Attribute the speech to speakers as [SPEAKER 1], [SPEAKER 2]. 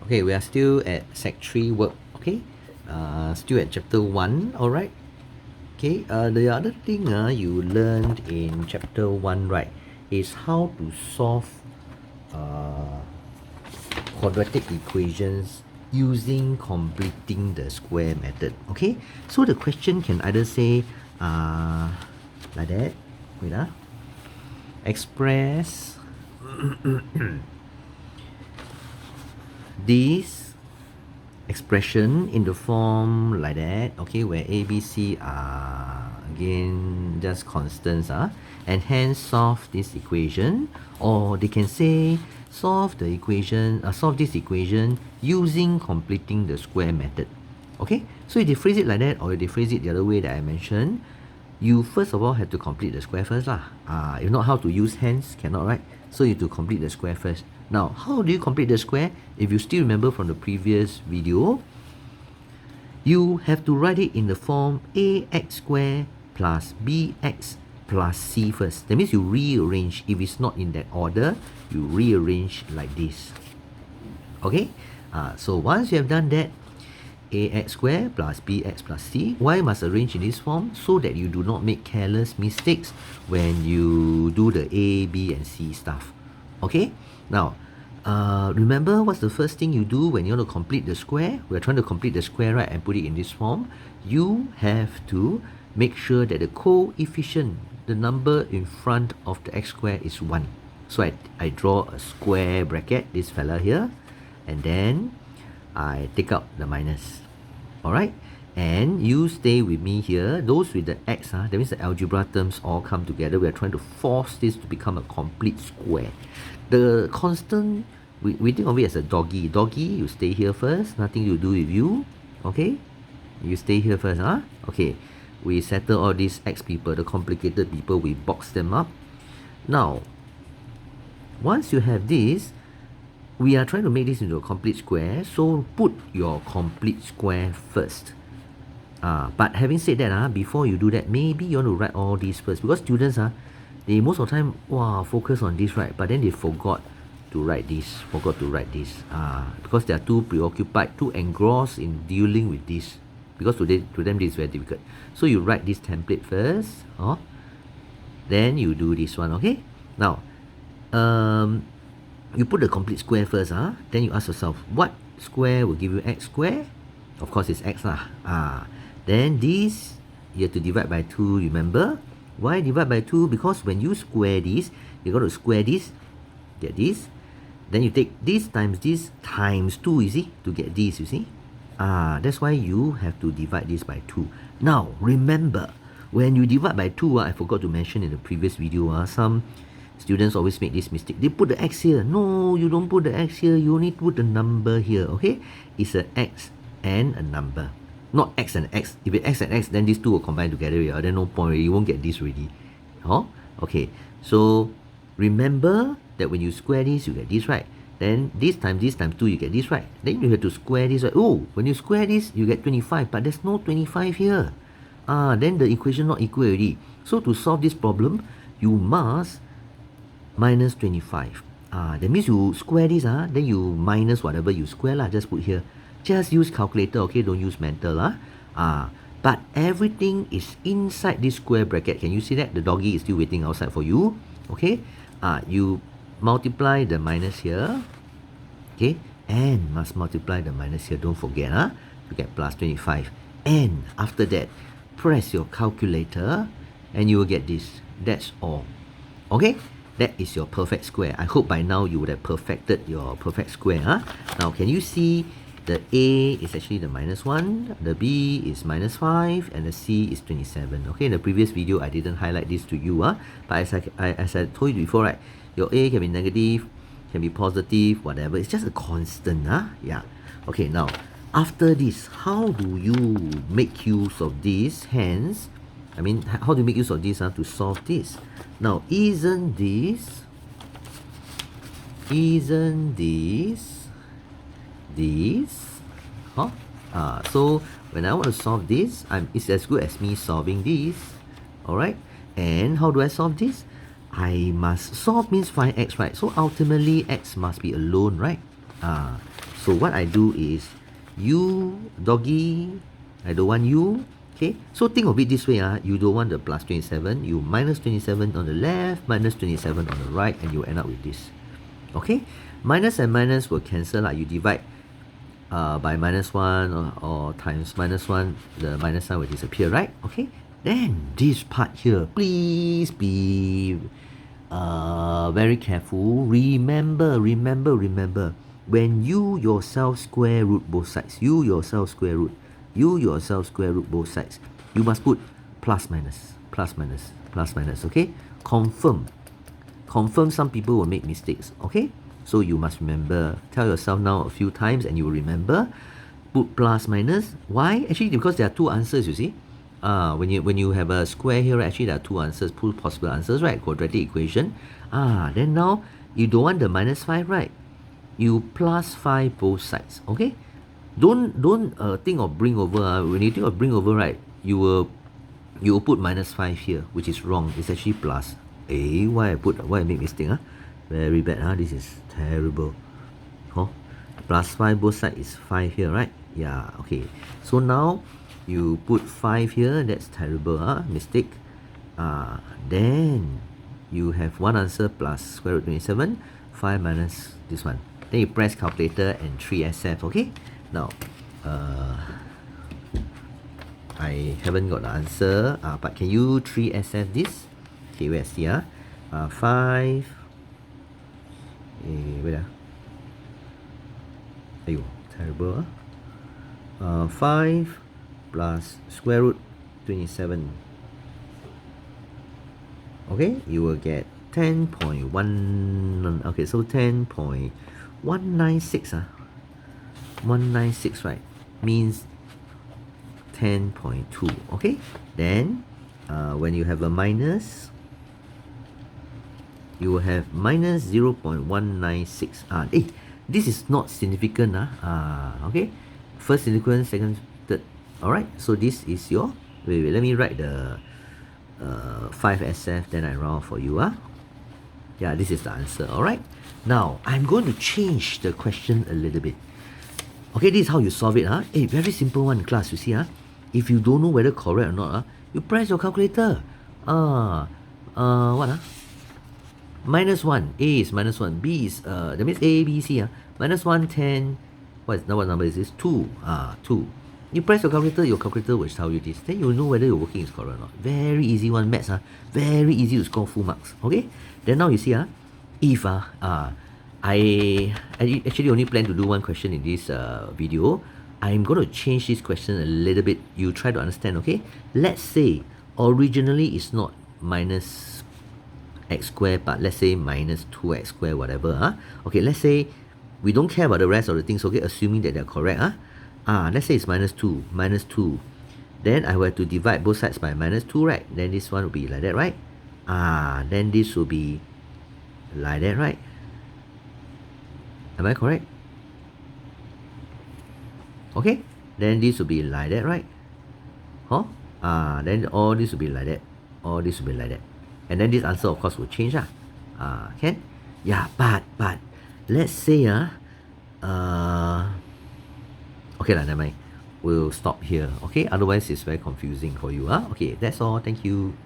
[SPEAKER 1] Okay, we are still at Sec 3 work, okay? Still at chapter 1, alright? Okay, the other thing you learned in chapter 1, right, is how to solve quadratic equations using completing the square method, okay? So the question can either say, like that, wait, express this expression in the form like that, okay, where A, B, C are again just constants, and hence solve this equation, or they can say solve this equation using completing the square method. Okay, so if they phrase it like that, or if they phrase it the other way that I mentioned, you first of all have to complete the square first lah. If not, how to use hence, cannot, right? So you have to complete the square first. Now, how do you complete the square? If you still remember from the previous video, you have to write it in the form ax squared plus bx plus c first. That means you rearrange. If it's not in that order, you rearrange like this. Okay? So once you have done that, ax squared plus bx plus c. Why must arrange in this form? So that you do not make careless mistakes when you do the a, b, and c stuff. Okay? Now, remember what's the first thing you do when you want to complete the square? We're trying to complete the square, right, and put it in this form. You have to make sure that the coefficient, the number in front of the x squared is 1. So I draw a square bracket, this fella here, and then I take out the minus. Alright? And you stay with me here. Those with the x, that means the algebra terms all come together. We are trying to force this to become a complete square. The constant, we think of it as a doggy. Doggy, you stay here first. Nothing to do with you. Okay? You stay here first. Okay. We settle all these x people, the complicated people, we box them up. Now, once you have this, we are trying to make this into a complete square, so put your complete square first. But having said that, before you do that, maybe you want to write all these first, because students, they most of the time focus on this, right? But then they forgot to write this, because they are too preoccupied, too engrossed in dealing with this, because to them this is very difficult. So you write this template first, then you do this one, okay? Now, you put the complete square first, then you ask yourself, what square will give you x squared? Of course, it's x lah. Then this, you have to divide by 2, remember? Why divide by 2? Because when you square this, you're going to square this, get this. Then you take this times 2, you see, to get this, you see. That's why you have to divide this by 2. Now, remember, when you divide by 2, I forgot to mention in the previous video, some students always make this mistake. They put the x here. No, you don't put the x here. You only put the number here, okay? It's an x and a number. Not x and x. If it's x and x, then these two will combine together. Then no point. You won't get this already. Okay. So remember that when you square this, you get this, right? Then this times 2, you get this, right? Then you have to square this, right? Oh, when you square this, you get 25. But there's no 25 here. Then the equation not equal already. So to solve this problem, you must minus 25. That means you square this, then you minus whatever you square lah. Just put here. Just use calculator, okay? Don't use mental, But everything is inside this square bracket. Can you see that? The doggy is still waiting outside for you. Okay? You multiply the minus here. Okay? And must multiply the minus here. Don't forget, to get plus 25. And after that, press your calculator and you will get this. That's all. Okay? That is your perfect square. I hope by now you would have perfected your perfect square. Now, can you see the A is actually the minus 1, the B is minus 5, and the C is 27. Okay, in the previous video, I didn't highlight this to you. But as I told you before, right, your A can be negative, can be positive, whatever. It's just a constant. Yeah. Okay, now, after this, how do you make use of this? Hence, how do you make use of this to solve this? Now, isn't this so when I want to solve this, it's as good as me solving this. Alright? And how do I solve this? I must solve means find x, right? So ultimately x must be alone, right? So what I do is U doggy, I don't want U. Okay, so think of it this way, you don't want the plus 27, you minus 27 on the left, minus 27 on the right, and you end up with this. Okay, minus and minus will cancel, you divide by minus 1 or times minus 1, the minus sign will disappear, right? Okay, then this part here, please be very careful. Remember, when you yourself square root both sides, you yourself square root both sides, you must put plus minus, okay? Confirm, some people will make mistakes, okay? So you must remember, tell yourself now a few times and you will remember. Put plus minus. Why? Actually, because there are two answers, you see. When you have a square here, actually there are two answers, two possible answers, right? Quadratic equation. Then now you don't want the minus 5, right? You plus 5 both sides, okay? Don't think of bring over. When you think of bring over, right, you will put minus 5 here, which is wrong. It's actually plus. Why I make mistake? Very bad. This is terrible. Plus 5 both sides is 5 here, right? Yeah, okay. So now you put 5 here. That's terrible. Mistake. Then you have one answer plus square root 27, 5 minus this one. Then you press calculator and 3SF, okay? Now, I haven't got the answer, but can you 3SF this? Okay, let's see. 5. Wait. Aiyo, terrible. 5 plus square root 27. Okay, you will get 10.1. Okay, so 10.196. 196, right? Means 10.2. Okay, then when you have a minus, you will have minus 0.196. This is not significant. Okay, first significant, second, third. Alright, so this is your, wait, let me write the 5SF, then I round for you. Yeah, this is the answer. Alright, now I'm going to change the question a little bit. Okay, this is how you solve it. Very simple one, class. You see, if you don't know whether correct or not, you press your calculator. What? Minus 1. A is minus 1. B is, that means A, B, C. Minus 1, 10. What number is this? 2. 2. You press your calculator will tell you this. Then you'll know whether your working is correct or not. Very easy one, maths. Very easy to score full marks. Okay? Then now you see, if I actually only plan to do one question in this video. I'm going to change this question a little bit. You try to understand, okay? Let's say originally it's not minus x squared, but let's say minus 2x squared, whatever. Okay, let's say we don't care about the rest of the things, okay? Assuming that they're correct. Let's say it's minus 2. Then I will have to divide both sides by minus 2, right? Then this one will be like that, right? Then this will be like that, right? Am I correct? Okay, then this will be like that, right? Then all this will be like that. All this will be like that. And then this answer, of course, will change. Can? Yeah, but let's say okay, never mind. We'll stop here. Okay, otherwise it's very confusing for you. Okay, that's all. Thank you.